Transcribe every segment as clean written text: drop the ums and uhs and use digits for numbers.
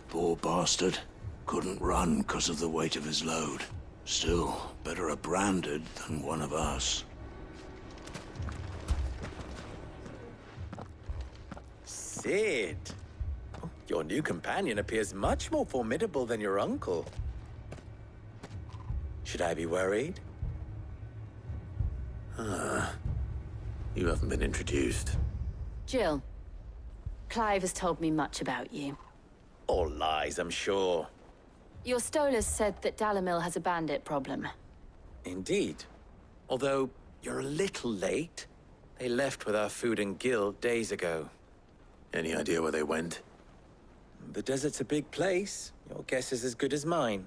Poor bastard. Couldn't run because of the weight of his load. Still, better a branded than one of us. Sid! Oh, your new companion appears much more formidable than your uncle. Should I be worried? You haven't been introduced. Jill, Clive has told me much about you. All lies, I'm sure. Your Stolas said that Dalamil has a bandit problem. Indeed. Although, you're a little late. They left with our food and guild days ago. Any idea where they went? The desert's a big place. Your guess is as good as mine.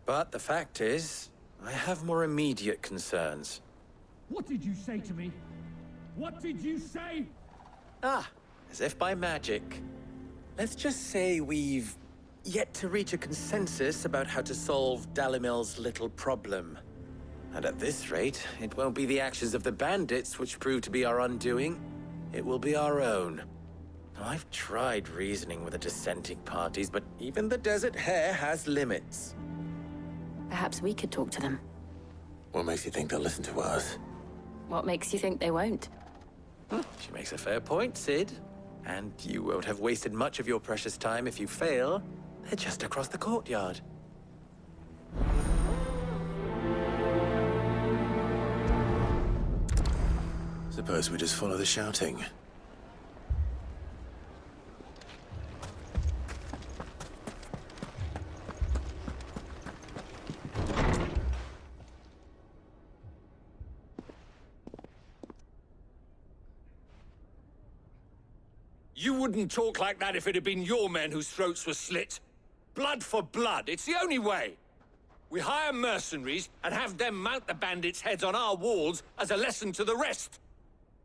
But the fact is, I have more immediate concerns. What did you say to me? What did you say? Ah, as if by magic. Let's just say we've yet to reach a consensus about how to solve Dalamil's little problem. And at this rate, it won't be the actions of the bandits which prove to be our undoing. It will be our own. Now, I've tried reasoning with the dissenting parties, but even the Desert Hare has limits. Perhaps we could talk to them. What makes you think they'll listen to us? What makes you think they won't? She makes a fair point, Sid. And you won't have wasted much of your precious time if you fail. They're just across the courtyard. Suppose we just follow the shouting. You wouldn't talk like that if it had been your men whose throats were slit. Blood for blood, it's the only way. We hire mercenaries and have them mount the bandits' heads on our walls as a lesson to the rest.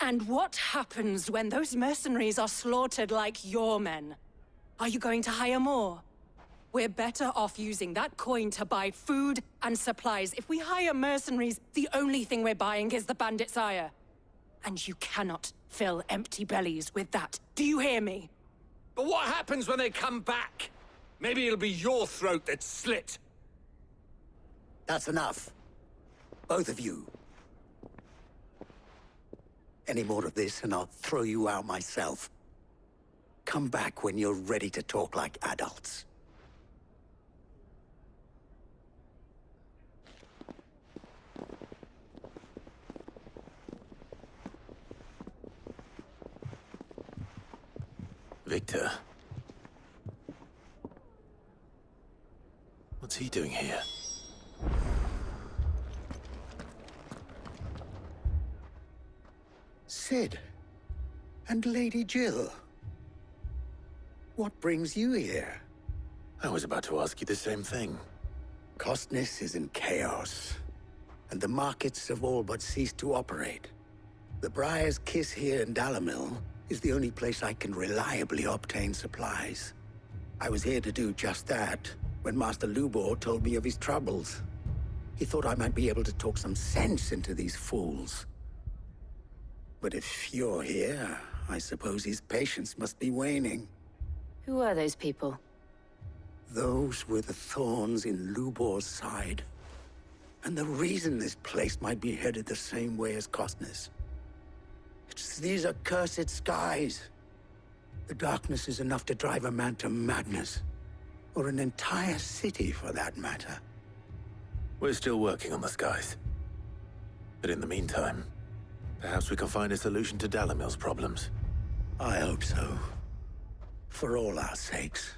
And what happens when those mercenaries are slaughtered like your men? Are you going to hire more? We're better off using that coin to buy food and supplies. If we hire mercenaries, the only thing we're buying is the bandits' ire. And you cannot fill empty bellies with that. Do you hear me? But what happens when they come back? Maybe it'll be your throat that's slit. That's enough. Both of you. Any more of this and I'll throw you out myself. Come back when you're ready to talk like adults. Victor. What's he doing here? Sid. And Lady Jill. What brings you here? I was about to ask you the same thing. Costness is in chaos, and the markets have all but ceased to operate. The Briar's Kiss here in Dalamil is the only place I can reliably obtain supplies. I was here to do just that when Master Lubor told me of his troubles. He thought I might be able to talk some sense into these fools. But if you're here, I suppose his patience must be waning. Who are those people? Those were the thorns in Lubor's side. And the reason this place might be headed the same way as Costness. It's these accursed skies. The darkness is enough to drive a man to madness. Or an entire city, for that matter. We're still working on the skies. But in the meantime, perhaps we can find a solution to Dalamil's problems. I hope so. For all our sakes.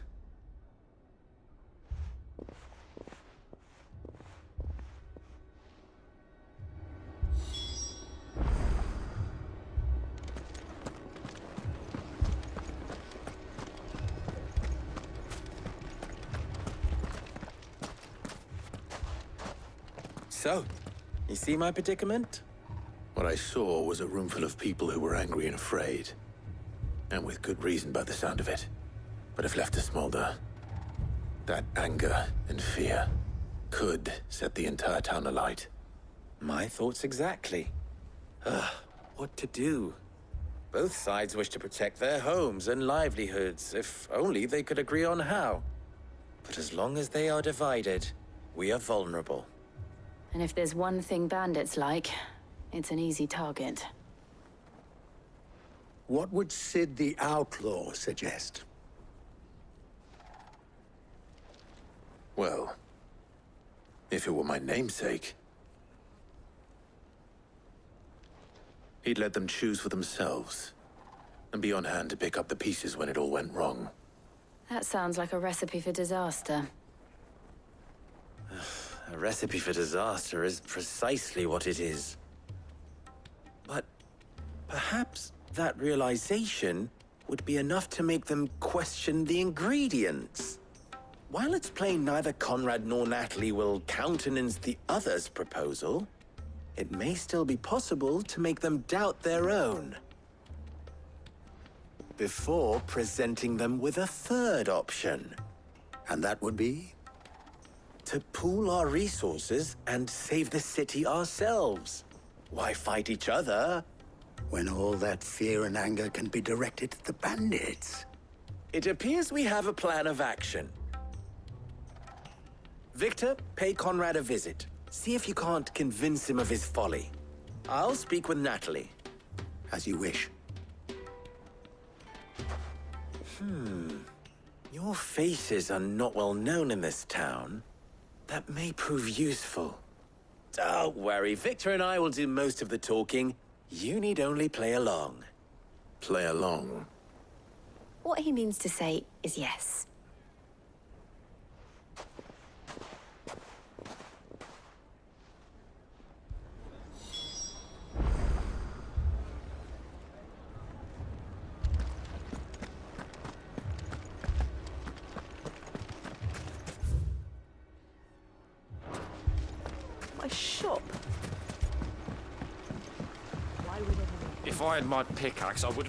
So, you see my predicament? What I saw was a room full of people who were angry and afraid. And with good reason by the sound of it. But if left to smolder, that anger and fear could set the entire town alight. My thoughts exactly. What to do? Both sides wish to protect their homes and livelihoods, if only they could agree on how. But as long as they are divided, we are vulnerable. And if there's one thing bandits like, it's an easy target. What would Sid the Outlaw suggest? Well, if it were my namesake, he'd let them choose for themselves and be on hand to pick up the pieces when it all went wrong. That sounds like a recipe for disaster. A recipe for disaster is precisely what it is. But perhaps that realization would be enough to make them question the ingredients. While it's plain neither Conrad nor Natalie will countenance the other's proposal, it may still be possible to make them doubt their own. Before presenting them with a third option. And that would be? To pool our resources and save the city ourselves. Why fight each other? When all that fear and anger can be directed at the bandits. It appears we have a plan of action. Victor, pay Conrad a visit. See if you can't convince him of his folly. I'll speak with Natalie. As you wish. Your faces are not well known in this town. That may prove useful. Don't worry, Victor and I will do most of the talking. You need only play along. Play along. What he means to say is yes. My shop. If I had my pickaxe, I would...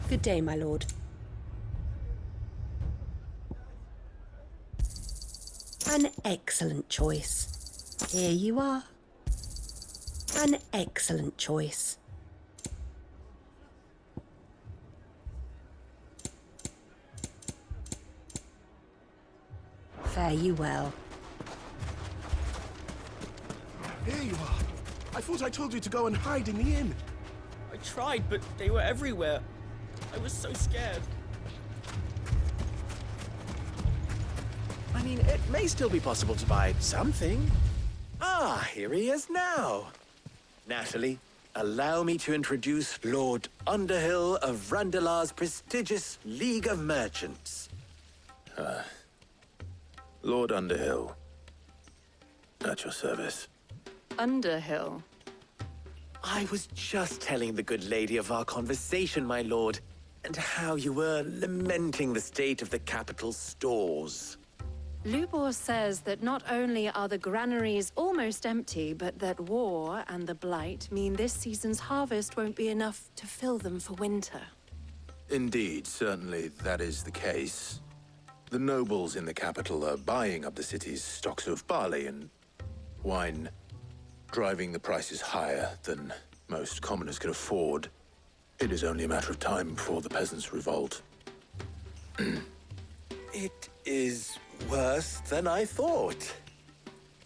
Good day, my lord. An excellent choice. Here you are. An excellent choice. Fare you well. Here you are. I thought I told you to go and hide in the inn. I tried, but they were everywhere. I was so scared. I mean, it may still be possible to buy something. Ah, here he is now. Natalie, allow me to introduce Lord Underhill of Randalar's prestigious League of Merchants. Lord Underhill. At your service. Underhill. I was just telling the good lady of our conversation, my lord, and how you were lamenting the state of the capital's stores. Lubor says that not only are the granaries almost empty, but that war and the Blight mean this season's harvest won't be enough to fill them for winter. Indeed, certainly that is the case. The nobles in the capital are buying up the city's stocks of barley and wine, driving the prices higher than most commoners can afford. It is only a matter of time before the peasants revolt. It is worse than I thought.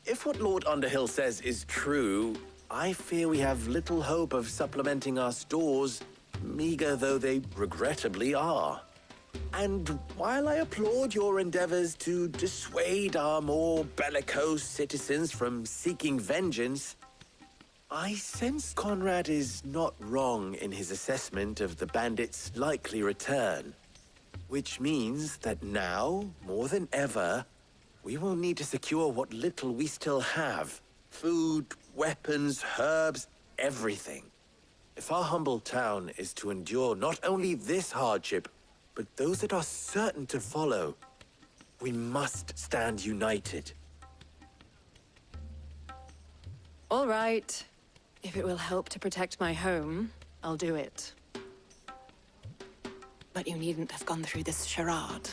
If what Lord Underhill says is true, I fear we have little hope of supplementing our stores, meager though they regrettably are. And while I applaud your endeavors to dissuade our more bellicose citizens from seeking vengeance, I sense Conrad is not wrong in his assessment of the bandits' likely return. Which means that now, more than ever, we will need to secure what little we still have. Food, weapons, herbs, everything. If our humble town is to endure not only this hardship, but those that are certain to follow, We must stand united. All right. If it will help to protect my home, I'll do it. But you needn't have gone through this charade.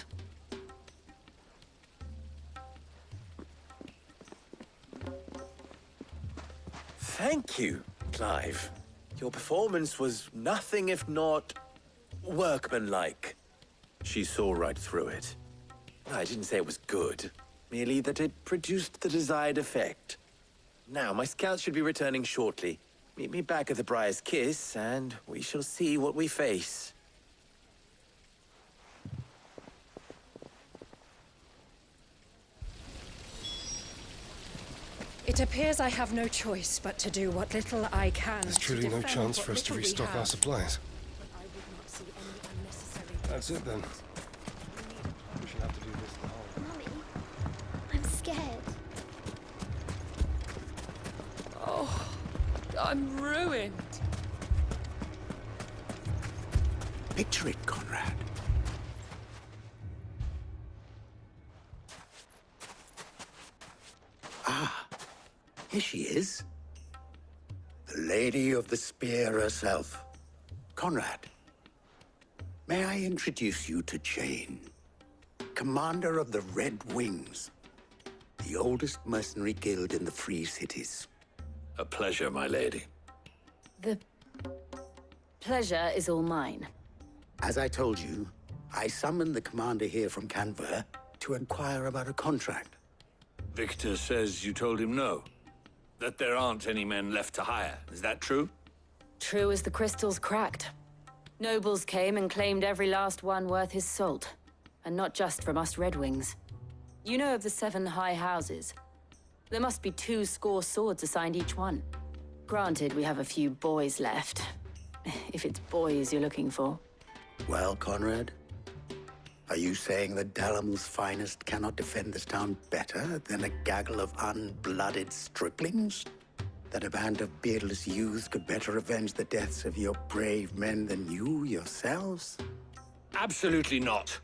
Thank you, Clive. Your performance was nothing if not workmanlike. She saw right through it. I didn't say it was good, merely that it produced the desired effect. Now, my scouts should be returning shortly. Meet me back at the Briar's Kiss, and we shall see what we face. It appears I have no choice but to do what little I can. There's truly no chance for us to restock our supplies. That's it then. We should have to do this the whole. Mummy, I'm scared. Oh, I'm ruined. Picture it, Conrad. Ah, here she is. The Lady of the Spear herself. Conrad, may I introduce you to Jane, commander of the Red Wings, the oldest mercenary guild in the Free Cities. A pleasure, my lady. The pleasure is all mine. As I told you, I summoned the commander here from Canver to inquire about a contract. Victor says you told him no. That there aren't any men left to hire. Is that true? True as the crystals cracked. Nobles came and claimed every last one worth his salt. And not just from us Red Wings. You know of the 7 high houses. There must be 2 swords assigned each one. Granted, we have a few boys left. If it's boys you're looking for. Well, Conrad, are you saying that Dalamel's finest cannot defend this town better than a gaggle of unblooded striplings? That a band of beardless youths could better avenge the deaths of your brave men than you yourselves? Absolutely not.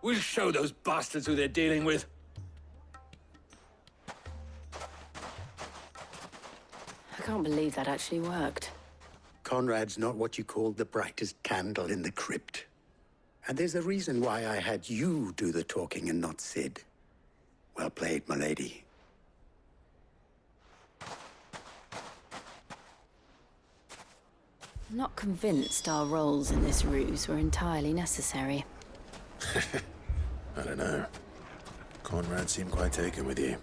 We'll show those bastards who they're dealing with. I can't believe that actually worked. Conrad's not what you called the brightest candle in the crypt. And there's a reason why I had you do the talking and not Sid. Well played, my lady. I'm not convinced our roles in this ruse were entirely necessary. I don't know. Conrad seemed quite taken with you.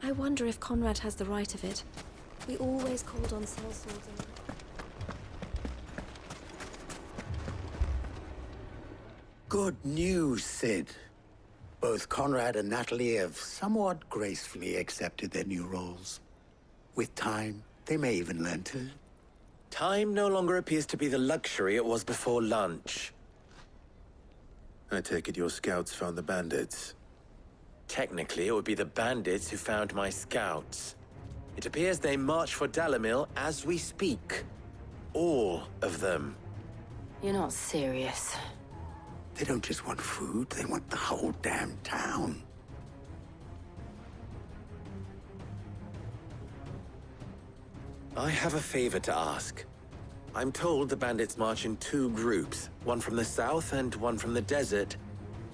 I wonder if Conrad has the right of it. We always called on sellswords and... Good news, Sid. Both Conrad and Natalie have somewhat gracefully accepted their new roles. With time, they may even learn to. Time no longer appears to be the luxury it was before lunch. I take it your scouts found the bandits. Technically, it would be the bandits who found my scouts. It appears they march for Dalimil as we speak. All of them. You're not serious. They don't just want food, they want the whole damn town. I have a favor to ask. I'm told the bandits march in 2 groups, one from the south and one from the desert,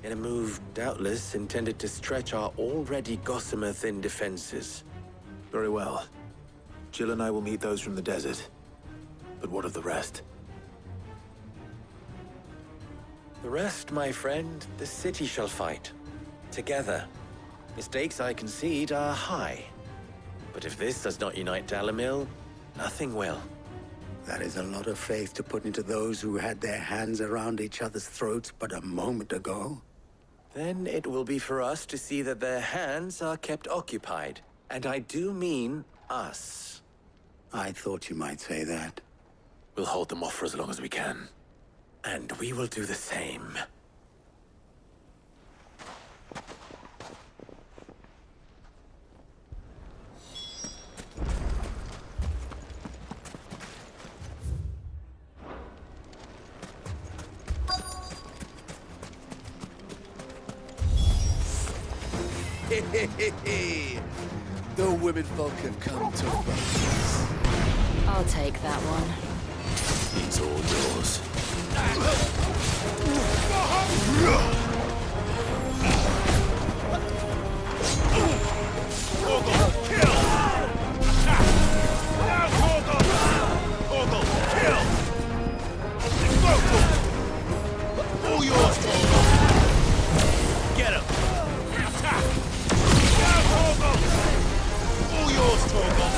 in a move doubtless intended to stretch our already gossamer-thin defenses. Very well. Jill and I will meet those from the desert. But what of the rest? The rest, my friend, the city shall fight. Together. Mistakes, I concede, are high. But if this does not unite Dalimil, nothing will. That is a lot of faith to put into those who had their hands around each other's throats but a moment ago. Then it will be for us to see that their hands are kept occupied. And I do mean us. I thought you might say that. We'll hold them off for as long as we can. And we will do the same. The women folk have come to us. I'll take that one. He's all yours. All yours, Get him! All yours, Torgal!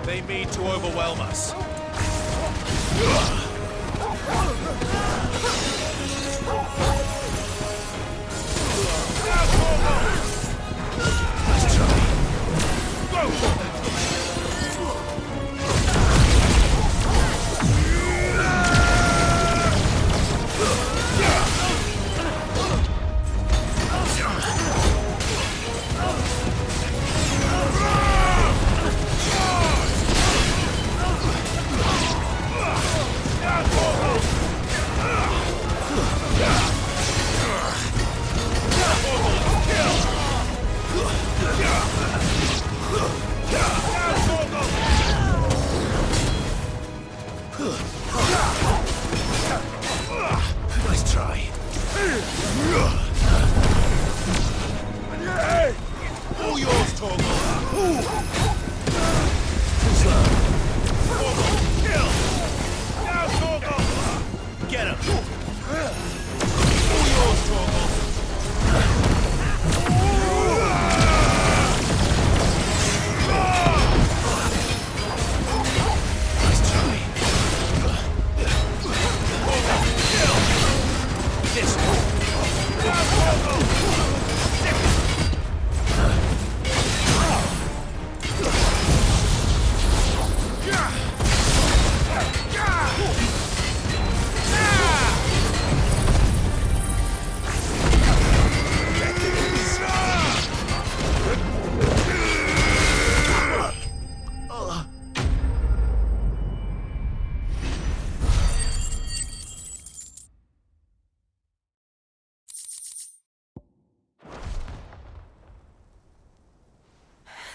They mean to overwhelm us. Nice try. All yours, Torgal! Kill! Now, Torgal! Get him! All yours, Torgal! Nice try. Kill! This Now, Torgal!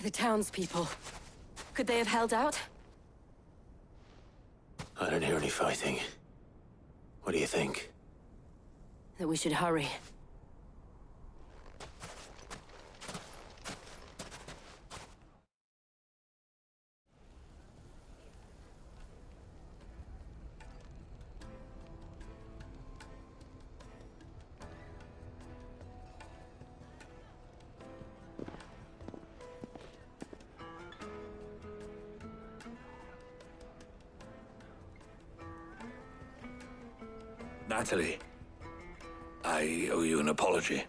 The townspeople. Could they have held out? I don't hear any fighting. What do you think? That we should hurry. Natalie, I owe you an apology.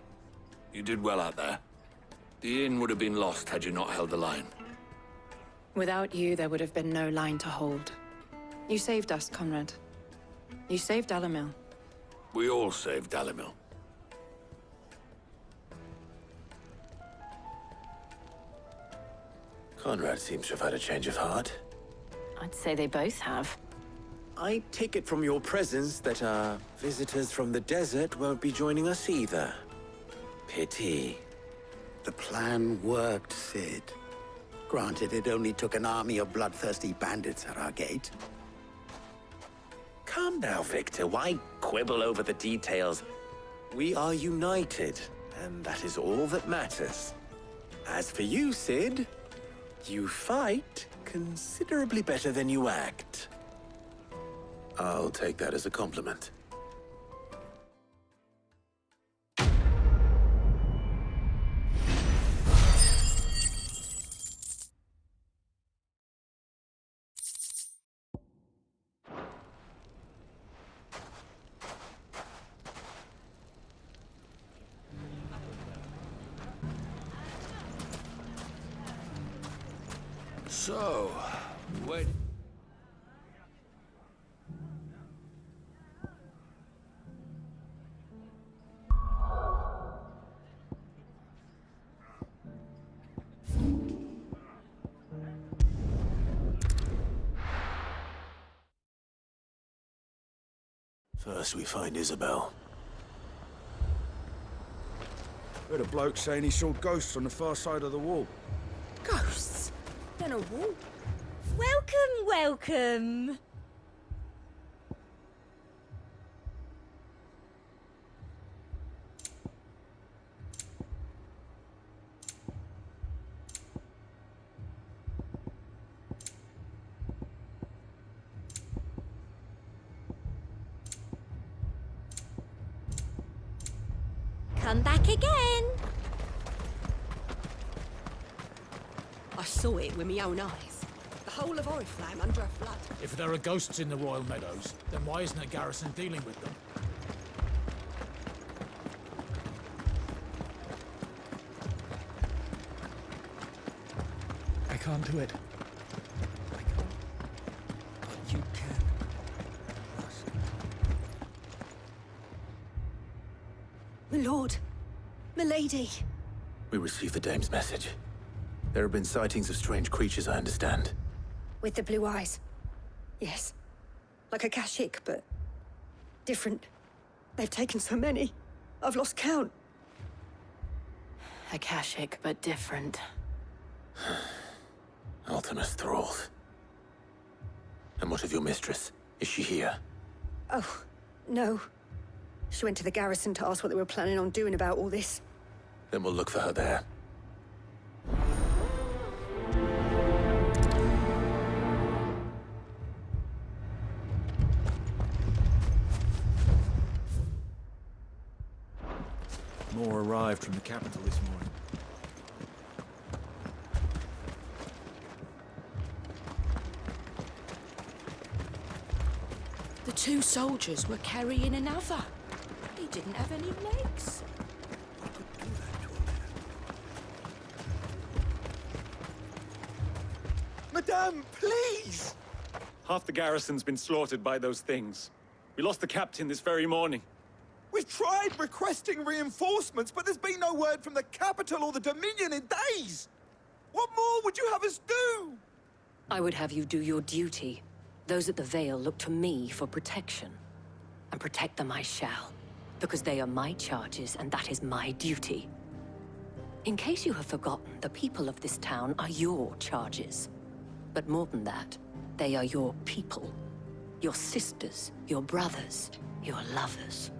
You did well out there. The inn would have been lost had you not held the line. Without you, there would have been no line to hold. You saved us, Conrad. You saved Dalimil. We all saved Dalimil. Conrad seems to have had a change of heart. I'd say they both have. I take it from your presence that our visitors from the desert won't be joining us either. Pity. The plan worked, Sid. Granted, it only took an army of bloodthirsty bandits at our gate. Calm now, Victor. Why quibble over the details? We are united, and that is all that matters. As for you, Sid, you fight considerably better than you act. I'll take that as a compliment. So, when... First we find Isabel. Heard a bloke saying he saw ghosts on the far side of the wall. Ghosts? Then a wall? Welcome, welcome! Come back again! I saw it with my own eyes. The whole of Oriflamme under a flood. If there are ghosts in the Royal Meadows, then why isn't a garrison dealing with them? I can't do it. I can't. But you can. My lord, my lady. We received the dame's message. There have been sightings of strange creatures, I understand. With the blue eyes. Yes. Like a Kashik, but different. They've taken so many. I've lost count. Akashic, but different. Ultimus thralls. And what of your mistress? Is she here? Oh, no. She went to the garrison to ask what they were planning on doing about all this. Then we'll look for her there. More arrived from the capital this morning. The two soldiers were carrying another. He didn't have any legs. Madame, please! Half the garrison's been slaughtered by those things. We lost the captain this very morning. We've tried requesting reinforcements, but there's been no word from the capital or the Dominion in days! What more would you have us do? I would have you do your duty. Those at the Vale look to me for protection. And protect them I shall. Because they are my charges, and that is my duty. In case you have forgotten, the people of this town are your charges. But more than that, they are your people. Your sisters, your brothers, your lovers.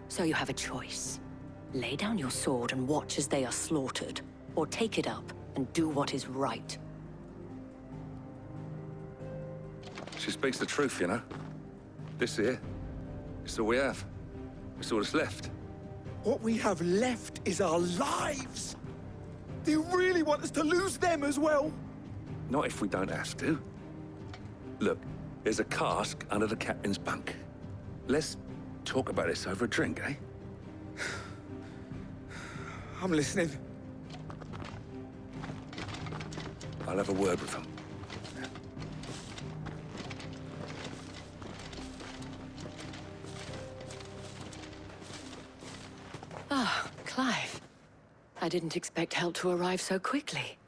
So you have a choice. Lay down your sword and watch as they are slaughtered, or take it up and do what is right. She speaks the truth, you know. This here, it's all we have. It's all that's left. What we have left is our lives! Do you really want us to lose them as well? Not if we don't have to. Look, there's a cask under the captain's bunk. Let's talk about this over a drink, eh? I'm listening. I'll have a word with him. Ah, Clive. I didn't expect help to arrive so quickly.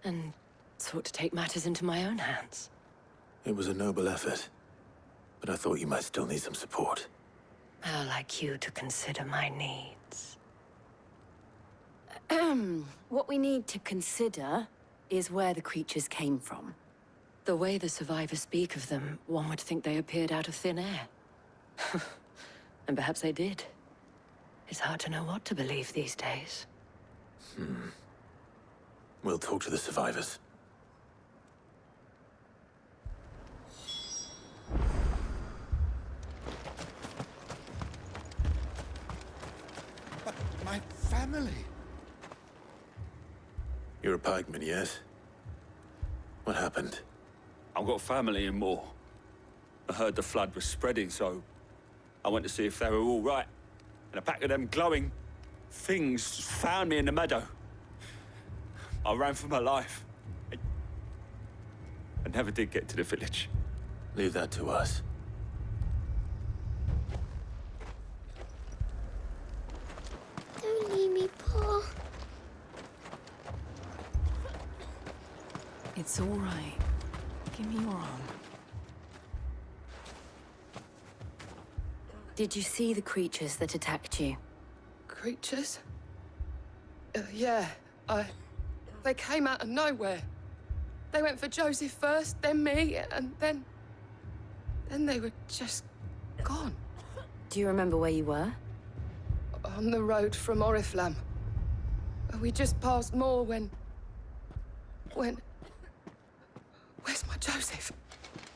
And sought to take matters into my own hands. It was a noble effort. But I thought you might still need some support. I'd like you to consider my needs. What we need to consider is where the creatures came from. The way the survivors speak of them, one would think they appeared out of thin air. And perhaps they did. It's hard to know what to believe these days. We'll talk to the survivors. But my family... You're a pikeman, yes? What happened? I've got family in Moor. I heard the flood was spreading, so I went to see if they were all right. And a pack of them glowing things found me in the meadow. I ran for my life. I never did get to the village. Leave that to us. Don't leave me, Paul. It's all right. Give me your arm. Did you see the creatures that attacked you? Creatures? Yeah, they came out of nowhere. They went for Joseph first, then me, and then they were just gone. Do you remember where you were? On the road from Oriflamme. We just passed more when... Where's my Joseph?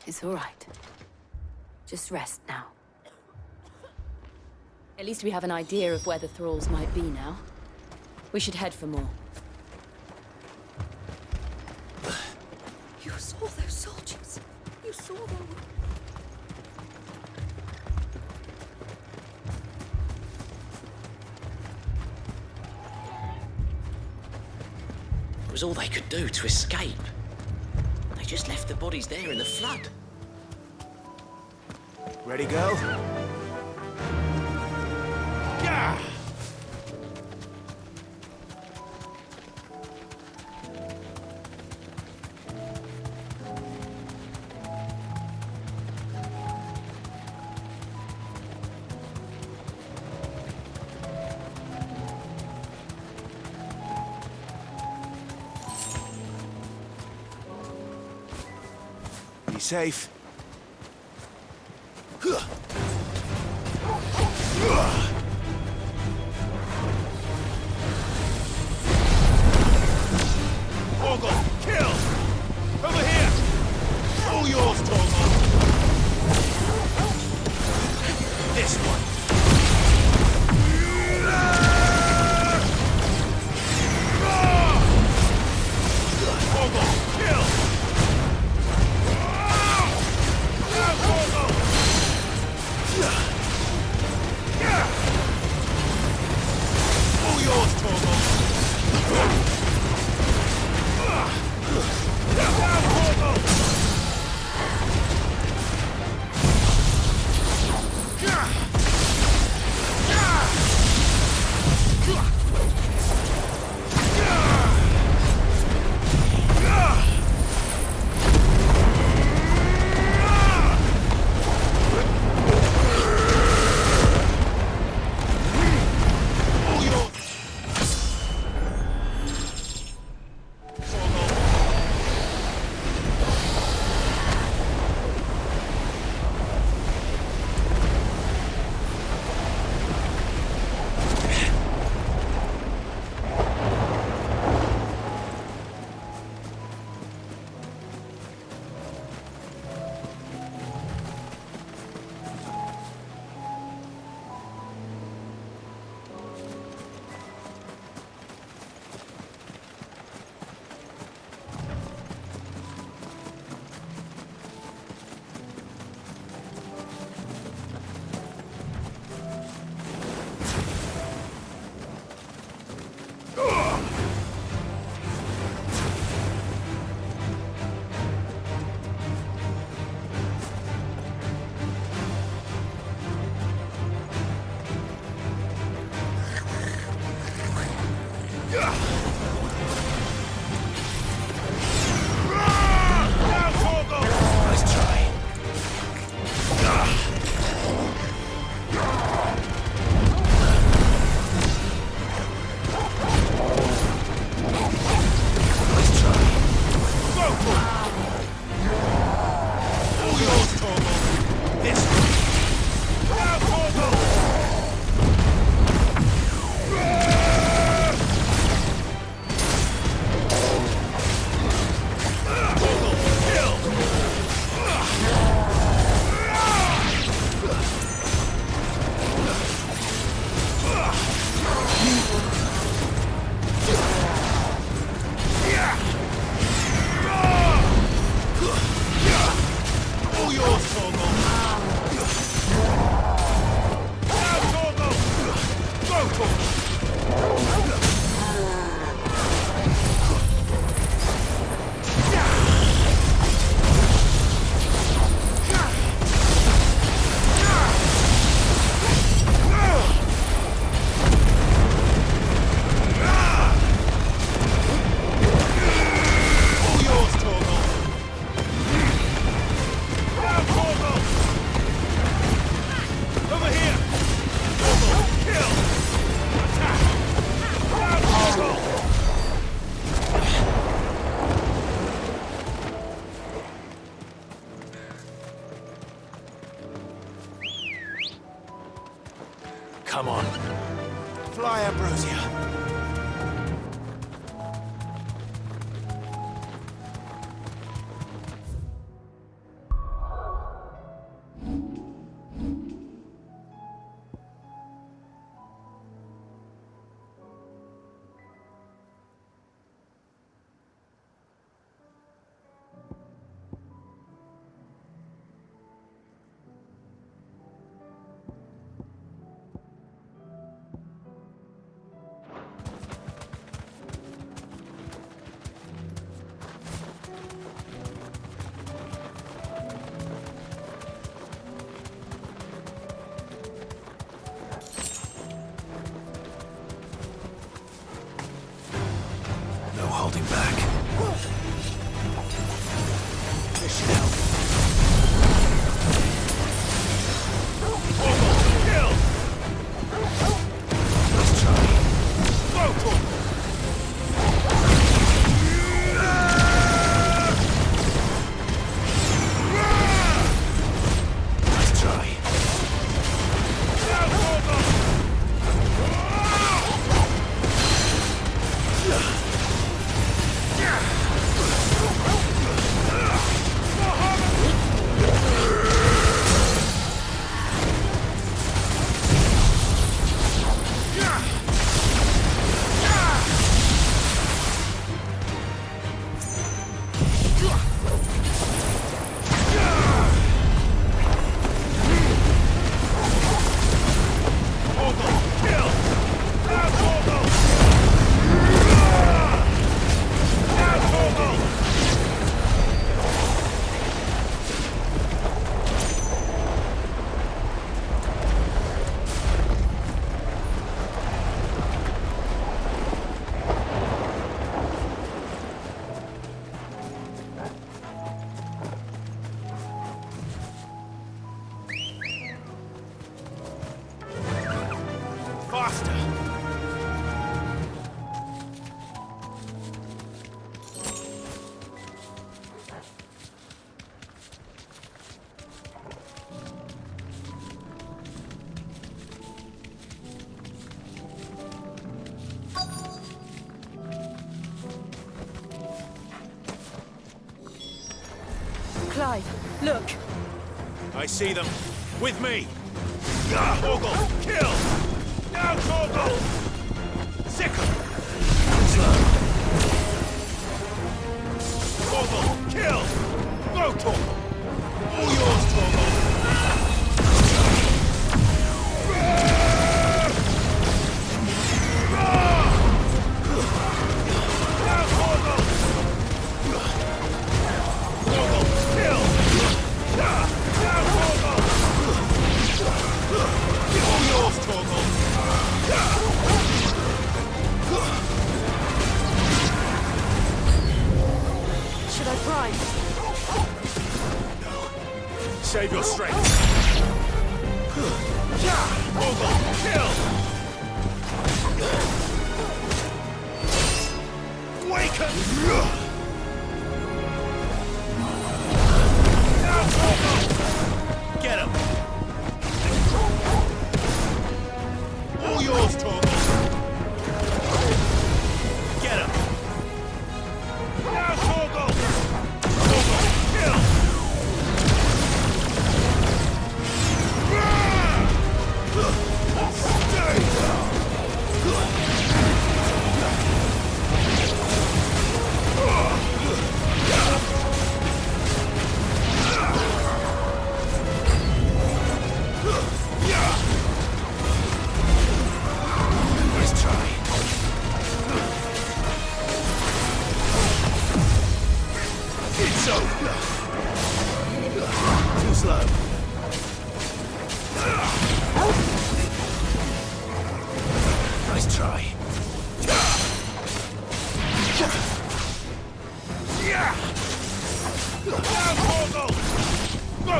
It's all right. Just rest now. At least we have an idea of where the thralls might be now. We should head for more. You saw those soldiers. You saw them. It was all they could do to escape. They just left the bodies there in the flood. Ready, go? Yeah! Be safe. Torgal, kill! Over here! All yours, Torgal! This one! Torgal, kill! All yours, Torgal! Come on. Fly, Ambrosia. No holding back. This should help. Let's try. Let's try. Faster. Clive, look. I see them. With me. Torgal, kill! Now, Torgal! Sickle! Slow. Torgal, kill! Go, Torgal! All yours, Torgal! Now, Torgal! Torgal, kill! Now, Torgal! All yours, Torgal! Should I prime? Save your strength. Torgal, kill! Waken! Now, Torgal! Get him! All yours, Torgal! Get him! Now, Torgal! Torgal, kill! Nice try. It's over. Too slow. Nice try. Now, Torgal! Go!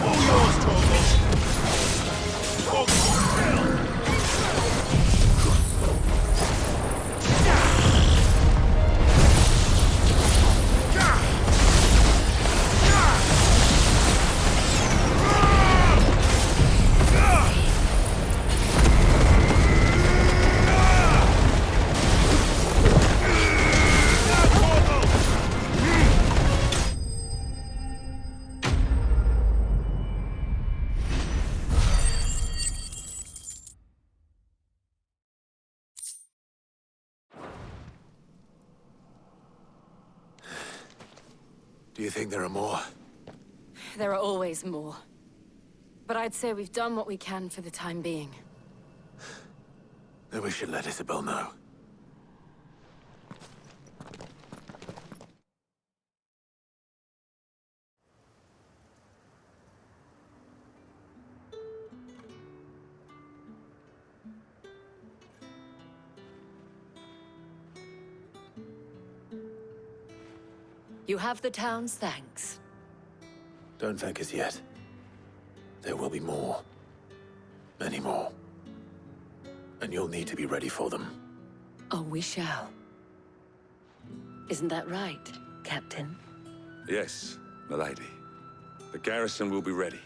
All yours, Torgal! Torgal, kill! Do you think there are more? There are always more. But I'd say we've done what we can for the time being. Then we should let Isabel know. You have the town's thanks. Don't thank us yet. There will be more. Many more. And you'll need to be ready for them. Oh, we shall. Isn't that right, Captain? Yes, milady. The garrison will be ready.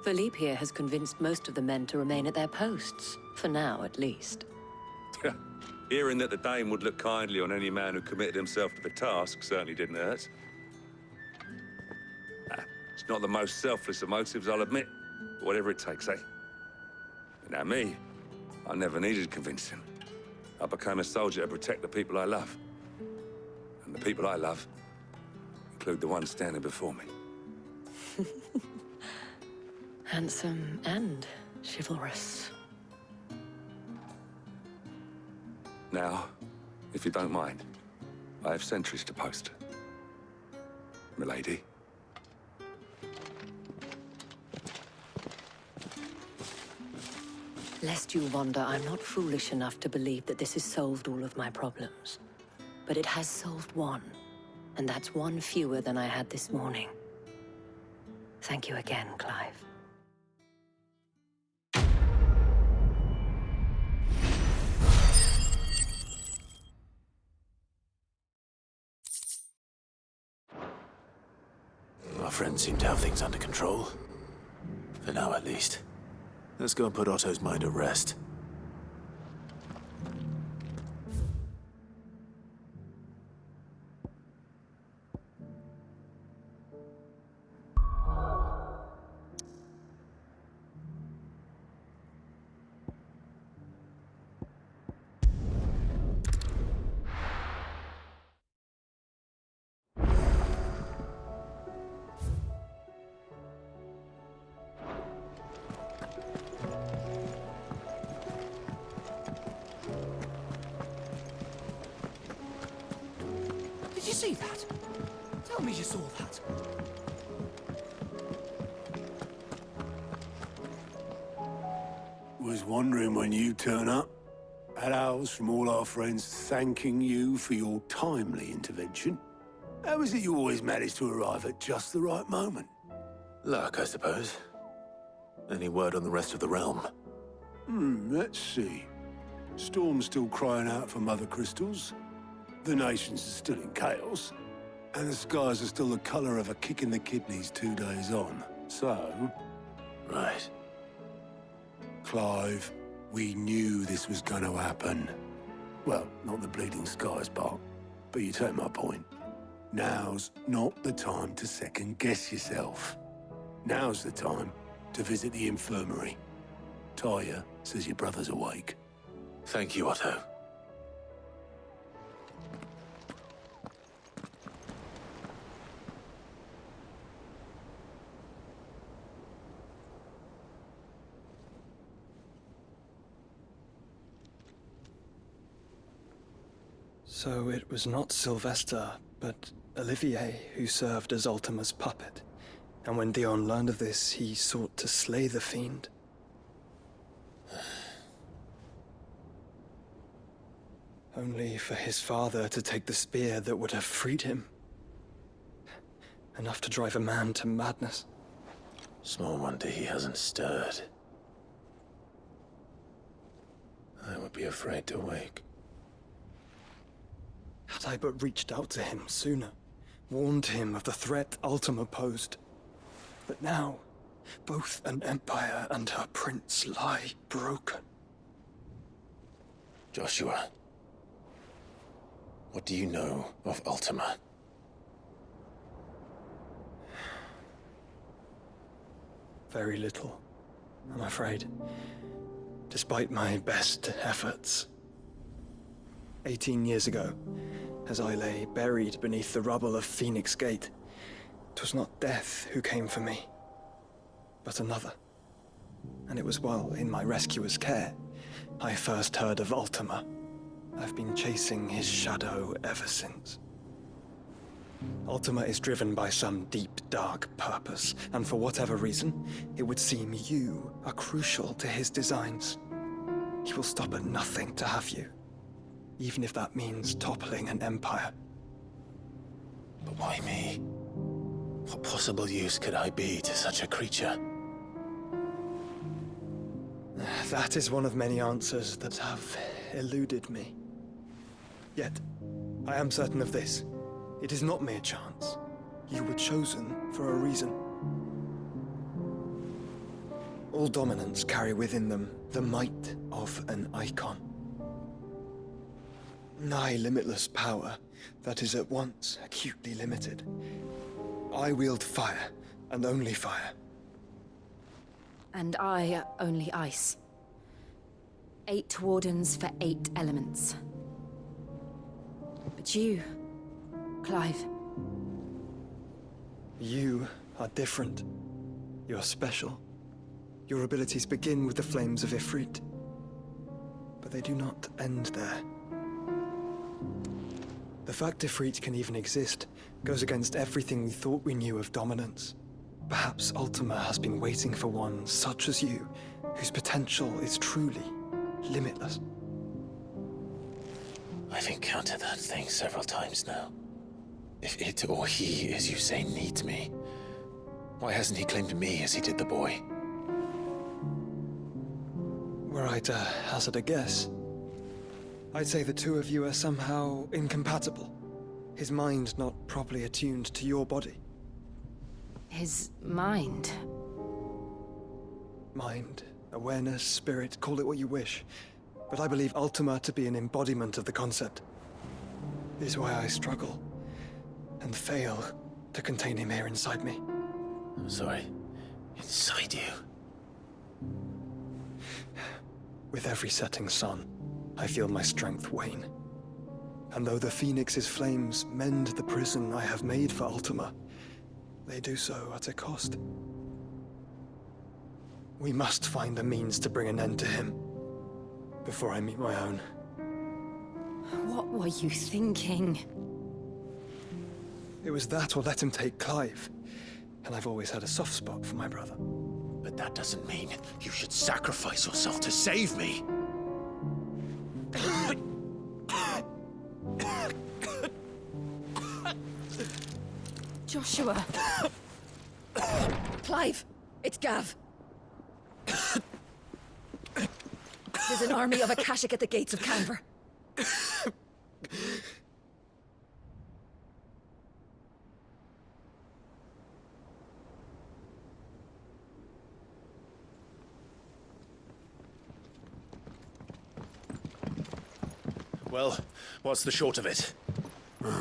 Philippe here has convinced most of the men to remain at their posts. For now, at least. Hearing that the Dane would look kindly on any man who committed himself to the task certainly didn't hurt. It's not the most selfless of motives, I'll admit. But whatever it takes, eh? Now me, I never needed convincing. I became a soldier to protect the people I love. And the people I love include the ones standing before me. Handsome and chivalrous. Now, if you don't mind, I have sentries to post. Milady. Lest you wonder, I'm not foolish enough to believe that this has solved all of my problems. But it has solved one, and that's one fewer than I had this morning. Thank you again, Clive. Our friends seem to have things under control. For now, at least. Let's go and put Otto's mind at rest. Did you see that? Tell me you saw that. Was wondering when you turn up. Had owls from all our friends thanking you for your timely intervention. How is it you always manage to arrive at just the right moment? Luck, I suppose. Any word on the rest of the realm? Let's see. Storm's still crying out for mother crystals. The nations are still in chaos. And the skies are still the color of a kick in the kidneys 2 days on. So... Right. Clive, we knew this was going to happen. Well, not the bleeding skies part, but you take my point. Now's not the time to second-guess yourself. Now's the time to visit the infirmary. Talia says your brother's awake. Thank you, Otto. So it was not Sylvester, but Olivier who served as Ultima's puppet. And when Dion learned of this, he sought to slay the fiend. Only for his father to take the spear that would have freed him. Enough to drive a man to madness. Small wonder he hasn't stirred. I would be afraid to wake. Had I but reached out to him sooner, warned him of the threat Ultima posed. But now, both an empire and her prince lie broken. Joshua, what do you know of Ultima? Very little, I'm afraid. Despite my best efforts. 18 years ago, as I lay buried beneath the rubble of Phoenix Gate. 'Twas not death who came for me, but another. And it was while in my rescuer's care I first heard of Ultima. I've been chasing his shadow ever since. Ultima is driven by some deep, dark purpose, and for whatever reason, it would seem you are crucial to his designs. He will stop at nothing to have you, even if that means toppling an empire. But why me? What possible use could I be to such a creature? That is one of many answers that have eluded me. Yet, I am certain of this. It is not mere chance. You were chosen for a reason. All dominants carry within them the might of an icon. Nigh limitless power that is at once acutely limited. I wield fire, and only fire. And I only ice. 8 wardens for 8 elements. But you, Clive. You are different. You're special. Your abilities begin with the flames of Ifrit. But they do not end there. The fact Ifrit can even exist goes against everything we thought we knew of dominance. Perhaps Ultima has been waiting for one such as you, whose potential is truly limitless. I've encountered that thing several times now. If it or he, as you say, needs me, why hasn't he claimed me as he did the boy? Were I to hazard a guess, I'd say the two of you are somehow incompatible. His mind not properly attuned to your body. His mind? Mind, awareness, spirit, call it what you wish. But I believe Ultima to be an embodiment of the concept. This is why I struggle and fail to contain him here inside me. I'm sorry. Inside you? With every setting sun, I feel my strength wane. And though the Phoenix's flames mend the prison I have made for Ultima, they do so at a cost. We must find a means to bring an end to him before I meet my own. What were you thinking? It was that or let him take Clive. And I've always had a soft spot for my brother. But that doesn't mean you should sacrifice yourself to save me. Joshua. Clive, it's Gav. There's an army of Akashic at the gates of Canver. Well, what's the short of it?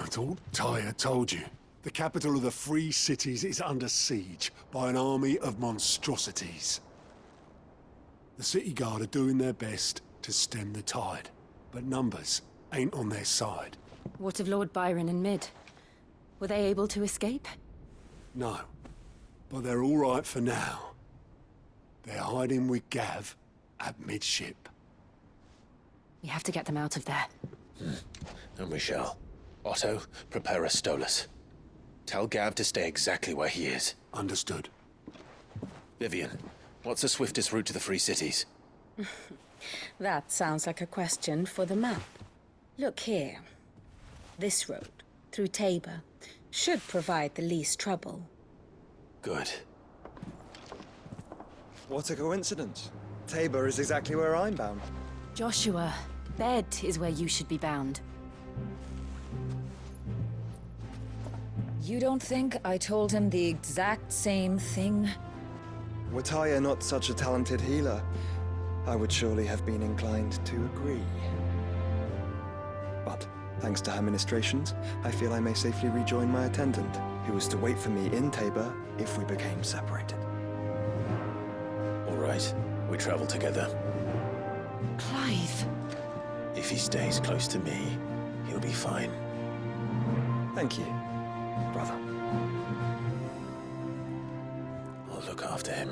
It's all Tyre told you. The capital of the Free Cities is under siege by an army of monstrosities. The city guard are doing their best to stem the tide, but numbers ain't on their side. What of Lord Byron and Mid? Were they able to escape? No, but they're all right for now. They're hiding with Gav at midship. We have to get them out of there. And we shall. Otto, prepare a Stolas. Tell Gav to stay exactly where he is. Understood. Vivian, what's the swiftest route to the Free Cities? That sounds like a question for the map. Look here. This road, through Tabor, should provide the least trouble. Good. What a coincidence. Tabor is exactly where I'm bound. Joshua, bed is where you should be bound. You don't think I told him the exact same thing? Were Tyre not such a talented healer, I would surely have been inclined to agree. But, thanks to her ministrations, I feel I may safely rejoin my attendant, who was to wait for me in Tabor if we became separated. All right, we travel together. Clive! If he stays close to me, he'll be fine. Thank you, brother. I'll look after him.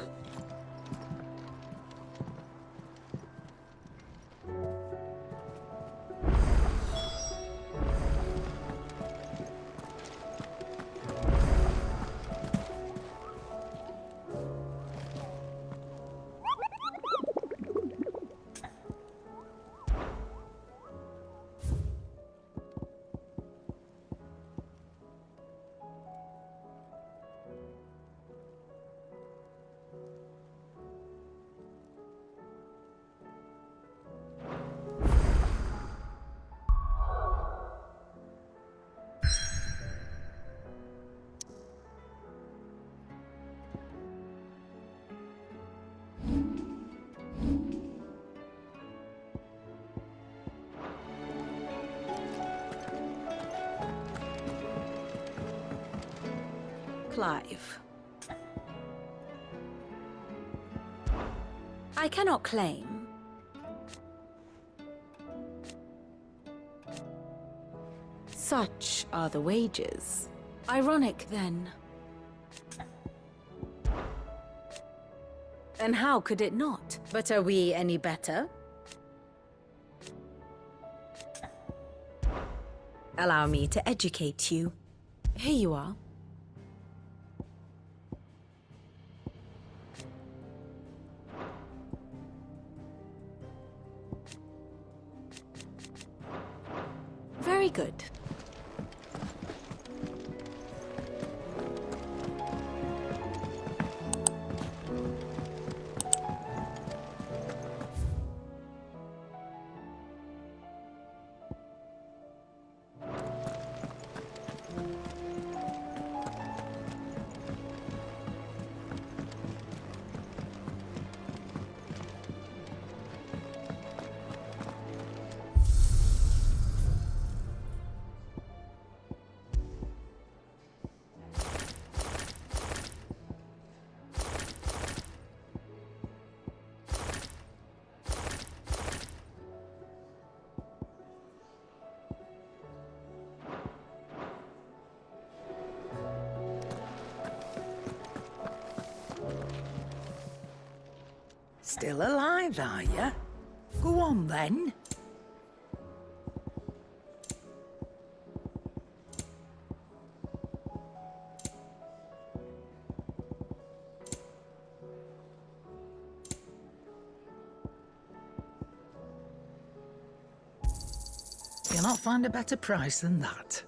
Clive. I cannot claim. Such are the wages. Ironic, then. And how could it not? But are we any better? Allow me to educate you. Here you are. Very good. Still alive, are you? Go on, then. You'll not find a better price than that.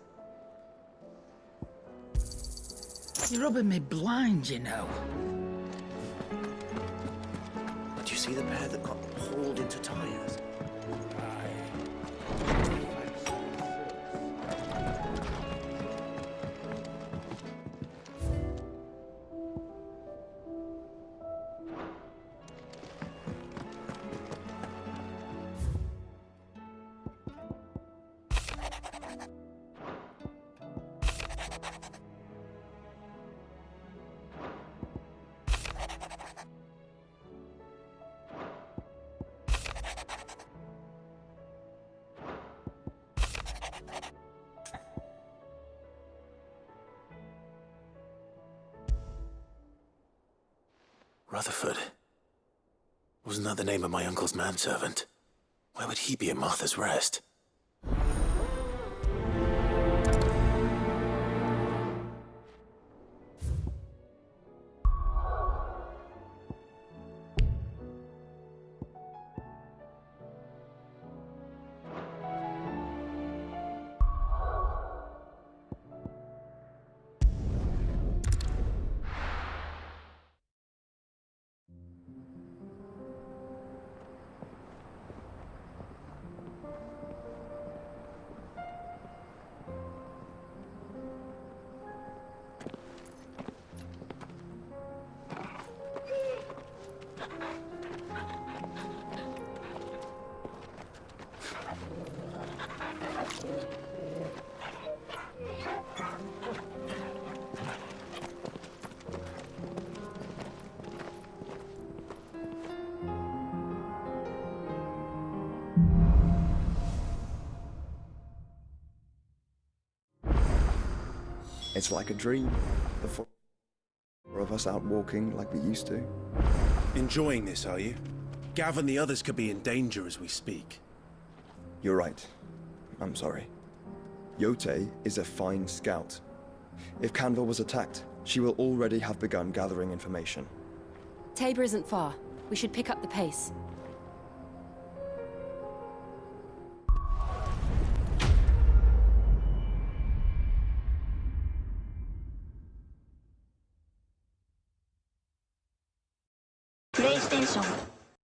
You're rubbing me blind, you know. Did you see the pair that got hauled into tires? Rutherford. Wasn't that the name of my uncle's manservant? Where would he be at Martha's Rest? It's like a dream. The four of us out walking like we used to. Enjoying this, are you? Gav and the others could be in danger as we speak. You're right. I'm sorry. Yote is a fine scout. If Canville was attacked, she will already have begun gathering information. Tabor isn't far. We should pick up the pace. PlayStation